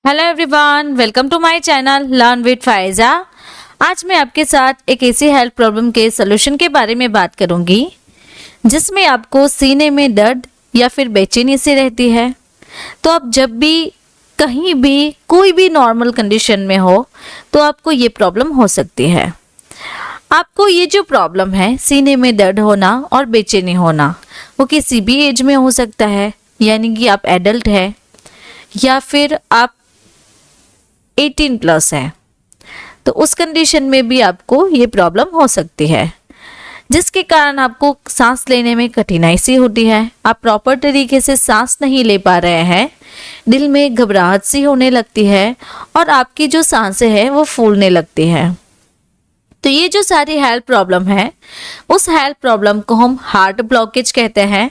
Hello everyone, welcome to my channel learn with Faiza. आज मैं आपके साथ एक ऐसी हेल्थ प्रॉब्लम के सलूशन के बारे में बात करूंगी जिसमें आपको सीने में दर्द या फिर बेचैनी सी रहती है। तो आप जब भी कहीं भी कोई भी नॉर्मल कंडीशन में हो तो आपको ये प्रॉब्लम हो सकती है। आपको ये जो प्रॉब्लम है सीने में दर्द होना और बेचैनी होना, वो किसी भी एज में हो सकता है, यानी कि आप एडल्ट है या फिर आप 18 प्लस है, तो उस कंडीशन में भी आपको ये प्रॉब्लम हो सकती है, जिसके कारण आपको सांस लेने में कठिनाई सी होती है। आप प्रॉपर तरीके से सांस नहीं ले पा रहे हैं, दिल में घबराहट सी होने लगती है और आपकी जो सांसें हैं वो फूलने लगती है। तो ये जो सारी हेल्थ प्रॉब्लम है, उस हेल्थ प्रॉब्लम को हम हार्ट ब्लॉकेज कहते हैं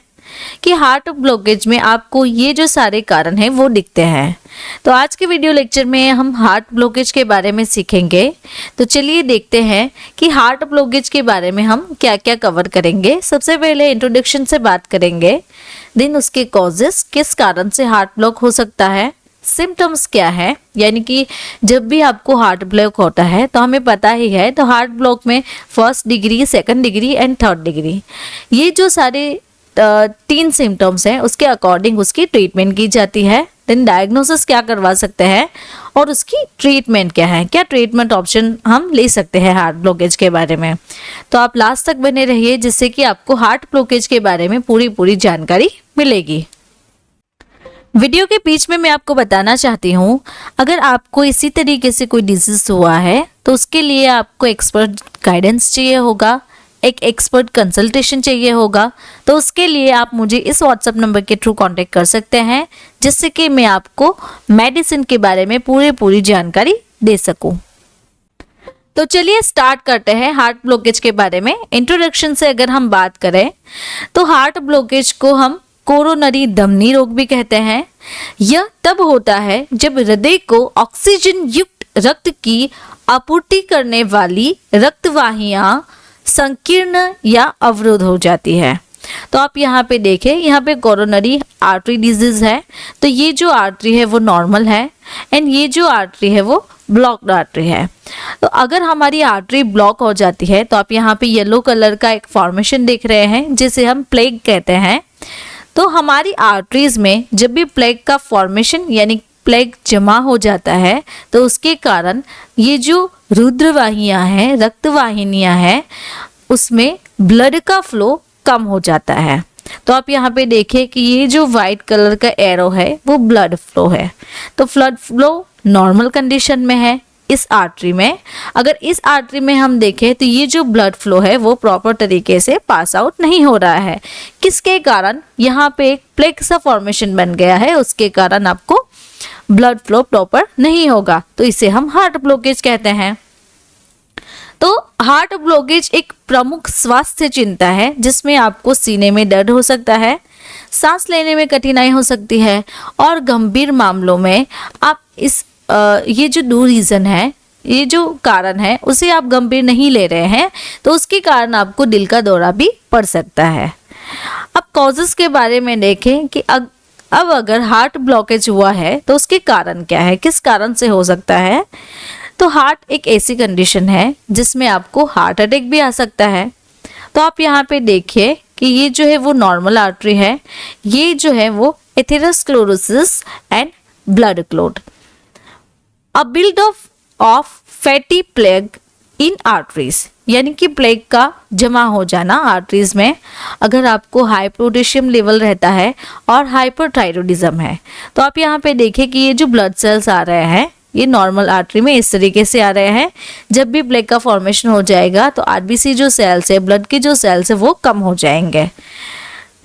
कि हार्ट ब्लॉकेज में आपको ये जो सारे कारण हैं वो दिखते हैं। तो आज के वीडियो लेक्चर में हम हार्ट ब्लॉकेज के बारे में सीखेंगे। तो चलिए देखते हैं कि हार्ट ब्लॉकेज के बारे में हम क्या क्या कवर करेंगे। सबसे पहले इंट्रोडक्शन से बात करेंगे, देन उसके कॉजेस, किस कारण से हार्ट ब्लॉक हो सकता है, सिम्टम्स क्या है, यानी कि जब भी आपको हार्ट ब्लॉक होता है तो हमें पता ही है, तो हार्ट ब्लॉक में first degree, second degree and third degree, ये जो सारे 3 सिम्टम्स हैं उसके अकॉर्डिंग उसकी ट्रीटमेंट की जाती है। देन डायग्नोसिस क्या करवा सकते हैं और उसकी ट्रीटमेंट क्या है, क्या ट्रीटमेंट ऑप्शन हम ले सकते हैं हार्ट ब्लॉकेज के बारे में। तो आप लास्ट तक बने रहिए, जिससे कि आपको हार्ट ब्लॉकेज के बारे में पूरी जानकारी मिलेगी। वीडियो के बीच में मैं आपको बताना चाहती हूँ, अगर आपको इसी तरीके से कोई डिजीज हुआ है तो उसके लिए आपको एक्सपर्ट गाइडेंस चाहिए होगा, एक एक्सपर्ट कंसल्टेशन चाहिए होगा। तो उसके लिए आप मुझे इस व्हाट्सएप नंबर के थ्रू कांटेक्ट कर सकते हैं, जिससे कि मैं आपको मेडिसिन के बारे में पूरी जानकारी दे सकूं। तो चलिए स्टार्ट करते हैं हार्ट ब्लॉकेज के बारे में। इंट्रोडक्शन से अगर हम बात करें तो हार्ट ब्लॉकेज को हम कोरोनरी धमनी रोग भी कहते हैं। यह तब होता है जब हृदय को ऑक्सीजन युक्त रक्त की आपूर्ति करने वाली रक्तवाहियां संकीर्ण या अवरुद्ध हो जाती है। तो आप यहाँ पे देखें, यहाँ पे कोरोनरी आर्टरी डिजीज है, तो ये जो आर्टरी है वो नॉर्मल है एंड ये जो आर्टरी है वो ब्लॉक्ड आर्टरी है। तो अगर हमारी आर्टरी ब्लॉक हो जाती है तो आप यहाँ पे येलो कलर का एक फॉर्मेशन देख रहे हैं, जिसे हम प्लेग कहते हैं। तो हमारी आर्टरीज में जब भी प्लेग का फॉर्मेशन यानी प्लेग जमा हो जाता है तो उसके कारण ये जो रुद्रवाहियां हैं, रक्तवाहिनियां हैं, उसमें ब्लड का फ्लो कम हो जाता है। तो आप यहाँ पे देखें कि ये जो वाइट कलर का एरो है वो ब्लड फ्लो है। तो ब्लड फ्लो नॉर्मल कंडीशन में है इस आर्टरी में। अगर इस आर्टरी में हम देखें तो ये जो ब्लड फ्लो है वो प्रॉपर तरीके से पास आउट नहीं हो रहा है, किसके कारण, यहाँ पे एक प्लेग सा फॉर्मेशन बन गया है, उसके कारण आपको ब्लड फ्लो प्रॉपर नहीं होगा, तो इसे हम हार्ट ब्लॉकेज कहते हैं। तो हार्ट ब्लॉकेज एक प्रमुख स्वास्थ्य चिंता है, जिसमें आपको सीने में दर्द हो सकता है, सांस लेने में कठिनाई हो सकती है और गंभीर मामलों में आप ये जो 2 रीजन है, ये जो कारण है उसे आप गंभीर नहीं ले रहे हैं तो उसके कारण आपको दिल का दौरा भी पड़ सकता है। अब कॉजेस के बारे में देखें कि अब अगर हार्ट ब्लॉकेज हुआ है तो उसके कारण क्या है, किस कारण से हो सकता है। तो हार्ट एक ऐसी कंडीशन है जिसमें आपको हार्ट अटैक भी आ सकता है। तो आप यहाँ पे देखिए कि ये जो है वो नॉर्मल आर्टरी है, ये जो है वो atherosclerosis and blood clot, a build of fatty plague in arteries, यानी कि प्लेग का जमा हो जाना आर्टरीज में। अगर आपको हाई पोटेशियम लेवल रहता है और हाइपरथायरॉयडिज्म है, तो आप यहाँ पे देखें कि ये जो ब्लड सेल्स आ रहे हैं ये नॉर्मल आर्टरी में इस तरीके से आ रहे हैं। जब भी प्लेग का फॉर्मेशन हो जाएगा तो आरबीसी जो सेल्स है, ब्लड के जो सेल्स है वो कम हो जाएंगे।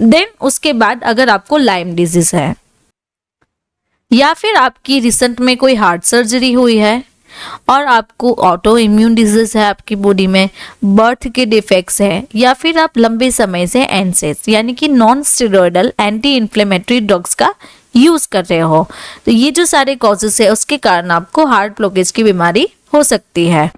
देन उसके बाद अगर आपको लाइम डिजीज है या फिर आपकी रिसेंट में कोई हार्ट सर्जरी हुई है और आपको ऑटो इम्यून डिजीज है आपकी बॉडी में, बर्थ के डिफेक्ट्स है, या फिर आप लंबे समय से एनसेस यानी कि non steroidal anti inflammatory drugs का यूज कर रहे हो, तो ये जो सारे कॉजेस है उसके कारण आपको हार्ट ब्लॉकेज की बीमारी हो सकती है।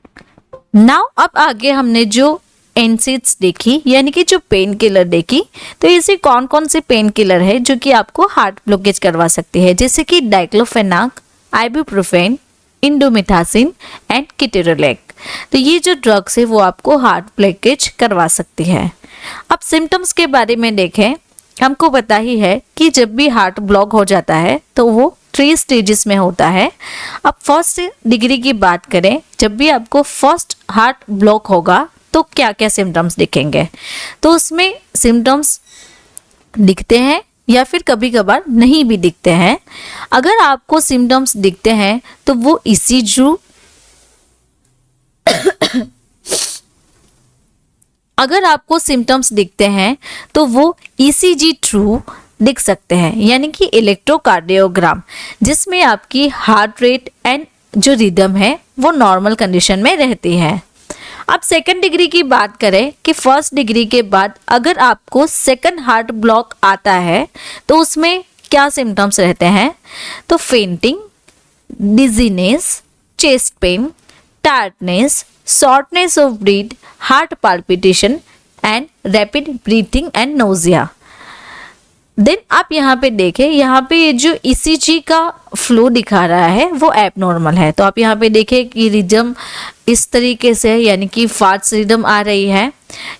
नाउ अब आगे हमने जो एनसेड्स देखी, यानी कि जो पेन किलर देखी, तो ऐसे कौन कौन से पेन किलर है जो कि आपको हार्ट ब्लॉकेज करवा सकती है, जैसे कि डाइक्लोफेनाक, आइबुप्रोफेन, इंडोमेथासिन एंड केटोरेलेक। तो ये जो ड्रग्स है वो आपको हार्ट ब्लॉकेज करवा सकती है। अब सिम्टम्स के बारे में देखें, हमको पता ही है कि जब भी हार्ट ब्लॉक हो जाता है तो वो 3 स्टेजेस में होता है। अब फर्स्ट डिग्री की बात करें, जब भी आपको फर्स्ट हार्ट ब्लॉक होगा तो क्या क्या सिम्टम्स दिखेंगे, तो उसमें सिम्टम्स दिखते हैं या फिर कभी कभार नहीं भी दिखते हैं। अगर आपको सिम्टम्स दिखते हैं तो वो ECG अगर आपको सिम्टम्स दिखते हैं तो वो ECG थ्रू दिख सकते हैं, यानी कि इलेक्ट्रोकार्डियोग्राम, जिसमें आपकी हार्ट रेट एंड जो रिदम है वो नॉर्मल कंडीशन में रहती है। अब सेकंड डिग्री की बात करें कि फर्स्ट डिग्री के बाद अगर आपको सेकंड हार्ट ब्लॉक आता है तो उसमें क्या सिम्टम्स रहते हैं, तो fainting, dizziness, chest pain, tiredness, shortness of breath, heart palpitation and rapid breathing and nausea. Then आप यहाँ पे देखें, यहाँ पे ये जो ECG का फ्लो दिखा रहा है वो एबनॉर्मल है। तो आप यहाँ पे देखें कि रिदम इस तरीके से, यानी कि फास्ट रिदम आ रही है,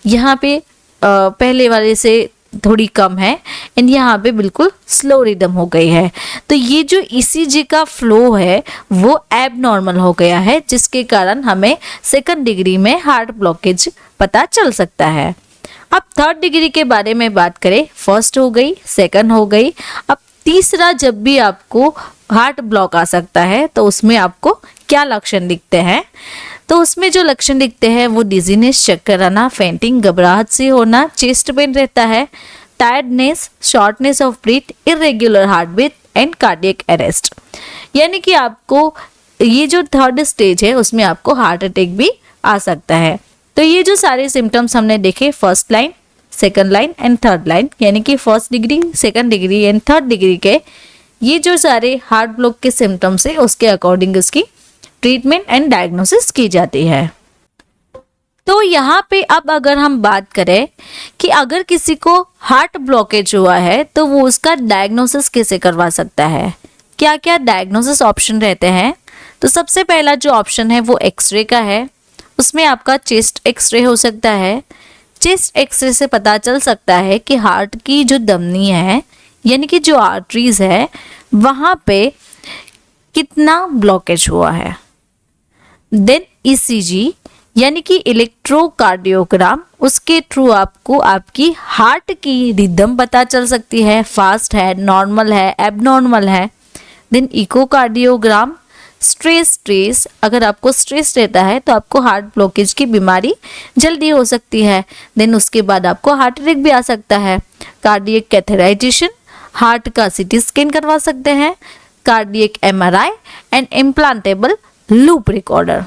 यहाँ पे पहले वाले से थोड़ी कम है एंड यहाँ पे बिल्कुल स्लो रिदम हो गई है। तो ये जो ECG का फ्लो है वो एबनॉर्मल हो गया है, जिसके कारण हमें सेकंड डिग्री में हार्ट ब्लॉकेज पता चल सकता है। अब थर्ड डिग्री के बारे में बात करें, फर्स्ट हो गई, सेकंड हो गई, अब तीसरा जब भी आपको हार्ट ब्लॉक आ सकता है तो उसमें आपको क्या लक्षण दिखते हैं, तो उसमें जो लक्षण दिखते हैं वो डिजीनेस, चक्कर आना, फेंटिंग, घबराहट सी होना, चेस्ट पेन रहता है, tiredness, shortness of breath, irregular heart beat and cardiac arrest. यानी कि आपको ये जो थर्ड स्टेज है उसमें आपको हार्ट अटैक भी आ सकता है। तो ये जो सारे सिम्टम्स हमने देखे, first line, second line and third line, यानी कि first degree, second degree and third degree के ये जो सारे हार्ट ब्लॉक के सिम्टम्स है उसके अकॉर्डिंग उसकी ट्रीटमेंट एंड डायग्नोसिस की जाती है। तो यहाँ पे अब अगर हम बात करें कि अगर किसी को हार्ट ब्लॉकेज हुआ है तो वो उसका डायग्नोसिस कैसे करवा सकता है, क्या क्या डायग्नोसिस ऑप्शन रहते हैं। तो सबसे पहला जो ऑप्शन है वो एक्सरे का है। उसमें आपका चेस्ट एक्सरे हो सकता है। चेस्ट एक्सरे से पता चल सकता है कि हार्ट की जो धमनी है, यानी कि जो आर्टरीज है, वहाँ पे कितना ब्लॉकेज हुआ है। देन ECG यानी कि इलेक्ट्रोकार्डियोग्राम, उसके थ्रू आपको आपकी हार्ट की रिदम पता चल सकती है, फास्ट है, नॉर्मल है, एबनॉर्मल है। देन इकोकार्डियोग्राम, स्ट्रेस, अगर आपको स्ट्रेस रहता है तो आपको हार्ट ब्लॉकेज की बीमारी जल्दी हो सकती है। देन उसके बाद आपको हार्ट अटैक भी आ सकता है। कार्डियक कैथेराइजेशन, हार्ट का CT स्कैन करवा सकते हैं, cardiac MRI and implantable loop recorder.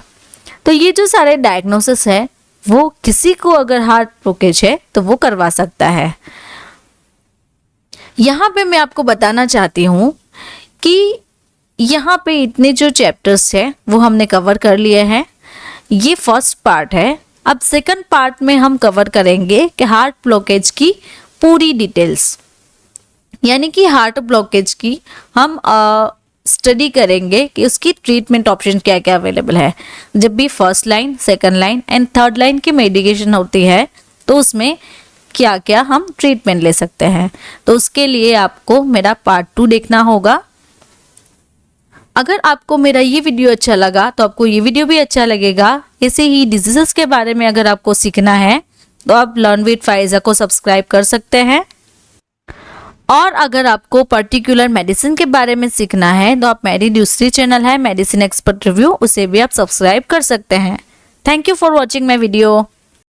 तो ये जो सारे डायग्नोसिस है वो किसी को अगर हार्ट ब्लॉकेज है तो वो करवा सकता है। यहाँ पे मैं आपको बताना चाहती हूँ कि यहाँ पे इतने जो चैप्टर्स है वो हमने कवर कर लिए हैं। ये फर्स्ट पार्ट है। अब सेकंड पार्ट में हम कवर करेंगे कि हार्ट ब्लॉकेज की पूरी डिटेल्स, यानी कि हार्ट ब्लॉकेज की हम स्टडी करेंगे कि उसकी ट्रीटमेंट ऑप्शन क्या क्या अवेलेबल है। जब भी first line, second line and third line की मेडिकेशन होती है तो उसमें क्या क्या हम ट्रीटमेंट ले सकते हैं। तो उसके लिए आपको मेरा पार्ट 2 देखना होगा। अगर आपको मेरा ये वीडियो अच्छा लगा तो आपको ये वीडियो भी अच्छा लगेगा। ऐसे ही डिजीजेस के बारे में अगर आपको सीखना है तो आप लर्न विद फाइजा को सब्सक्राइब कर सकते हैं। और अगर आपको पर्टिकुलर मेडिसिन के बारे में सीखना है तो आप मेरी दूसरी चैनल है मेडिसिन एक्सपर्ट रिव्यू, उसे भी आप सब्सक्राइब कर सकते हैं। Thank you for watching my video.